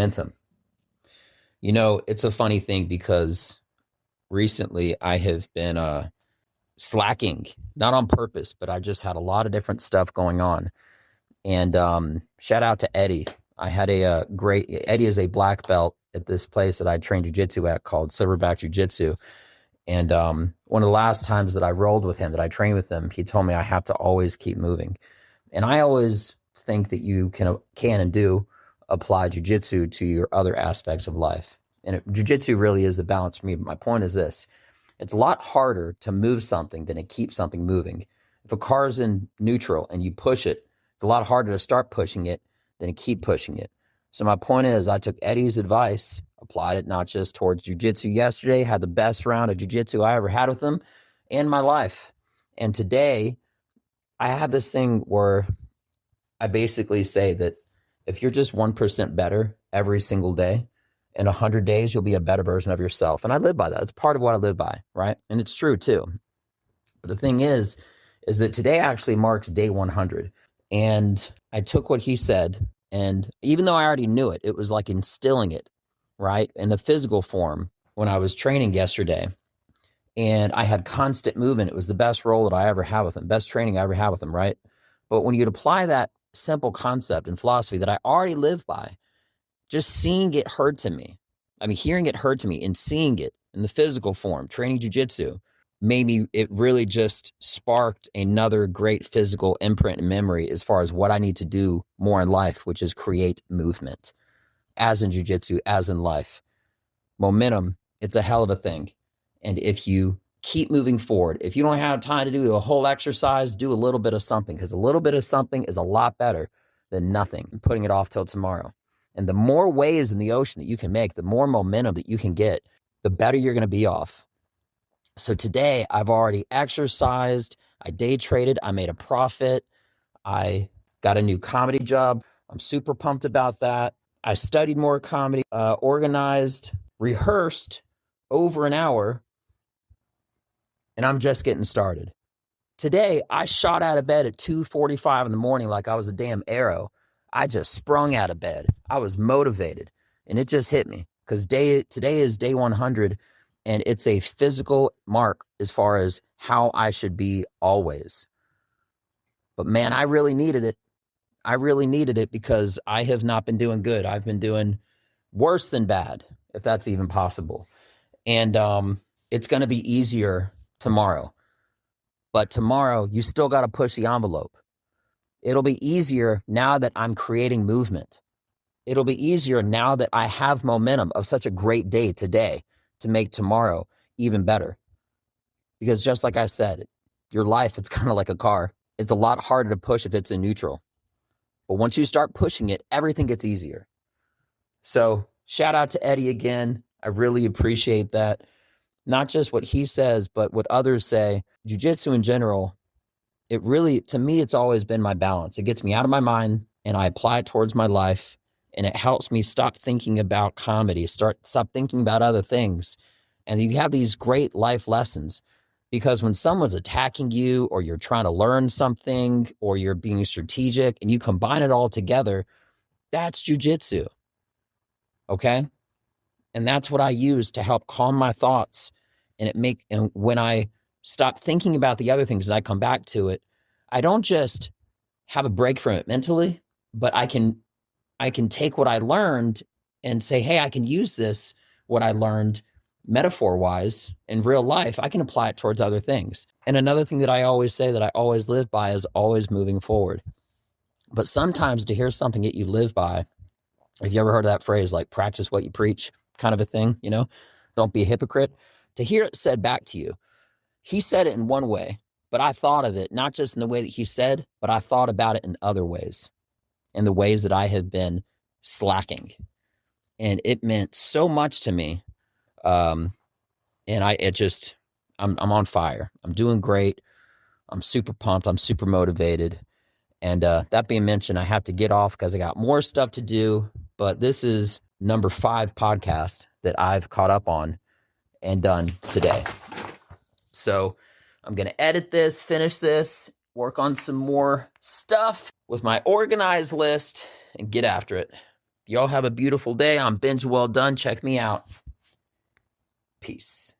momentum. You know, it's a funny thing because recently I have been slacking, not on purpose, but I just had a lot of different stuff going on. And shout out to Eddie. I had Eddie is a black belt at this place that I train jiu-jitsu at called Silverback Jiu-Jitsu. And one of the last times that I rolled with him, that I trained with him, he told me I have to always keep moving. And I always think that you can and do apply jiu-jitsu to your other aspects of life. And jiu-jitsu really is the balance for me. But my point is this: it's a lot harder to move something than to keep something moving. If a car's in neutral and you push it, it's a lot harder to start pushing it than to keep pushing it. So my point is, I took Eddie's advice, applied it not just towards jiu-jitsu yesterday, had the best round of jiu-jitsu I ever had with him in my life. And today, I have this thing where I basically say that if you're just 1% better every single day, in 100 days, you'll be a better version of yourself. And I live by that. It's part of what I live by, right? And it's true too. But the thing is that today actually marks day 100. And I took what he said, and even though I already knew it, it was like instilling it, right? In the physical form when I was training yesterday. And I had constant movement. It was the best role that I ever had with him, best training I ever had with him, right? But when you'd apply that simple concept and philosophy that I already live by, just seeing it hurt to me. I mean, hearing it hurt to me and seeing it in the physical form, training jiu-jitsu, it really just sparked another great physical imprint and memory as far as what I need to do more in life, which is create movement, as in jiu-jitsu, as in life. Momentum, it's a hell of a thing. And if you keep moving forward, if you don't have time to do a whole exercise, do a little bit of something, because a little bit of something is a lot better than nothing and putting it off till tomorrow. And the more waves in the ocean that you can make, the more momentum that you can get, the better you're going to be off. So today I've already exercised, I day traded, I made a profit, I got a new comedy job. I'm super pumped about that. I studied more comedy, organized, rehearsed over an hour, and I'm just getting started. Today, I shot out of bed at 2:45 in the morning like I was a damn arrow. I just sprung out of bed. I was motivated, and it just hit me because today is day 100, and it's a physical mark as far as how I should be always. But man, I really needed it. I really needed it because I have not been doing good. I've been doing worse than bad, if that's even possible. And it's going to be easier tomorrow. But tomorrow, you still got to push the envelope. It'll be easier now that I'm creating movement. It'll be easier now that I have momentum of such a great day today to make tomorrow even better. Because just like I said, your life, it's kind of like a car. It's a lot harder to push if it's in neutral. But once you start pushing it, everything gets easier. So shout out to Eddie again. I really appreciate that. Not just what he says, but what others say. Jiu-jitsu in general, it really, to me, it's always been my balance. It gets me out of my mind and I apply it towards my life, and it helps me stop thinking about comedy, stop thinking about other things. And you have these great life lessons, because when someone's attacking you, or you're trying to learn something, or you're being strategic and you combine it all together, that's jiu-jitsu. Okay? And that's what I use to help calm my thoughts. And when I stop thinking about the other things and I come back to it, I don't just have a break from it mentally, but I can take what I learned and say, hey, I can use this, what I learned metaphor-wise in real life, I can apply it towards other things. And another thing that I always say that I always live by is always moving forward. But sometimes to hear something that you live by, if you ever heard of that phrase, like practice what you preach kind of a thing, don't be a hypocrite. To hear it said back to you, he said it in one way, but I thought of it not just in the way that he said, but I thought about it in other ways, in the ways that I have been slacking. And it meant so much to me. I'm on fire. I'm doing great. I'm super pumped. I'm super motivated. And that being mentioned, I have to get off because I got more stuff to do. But this is number 5 podcast that I've caught up on and done today. So I'm going to edit this, finish this, work on some more stuff with my organized list, and get after it. Y'all have a beautiful day. I'm Binge Well Done. Check me out. Peace.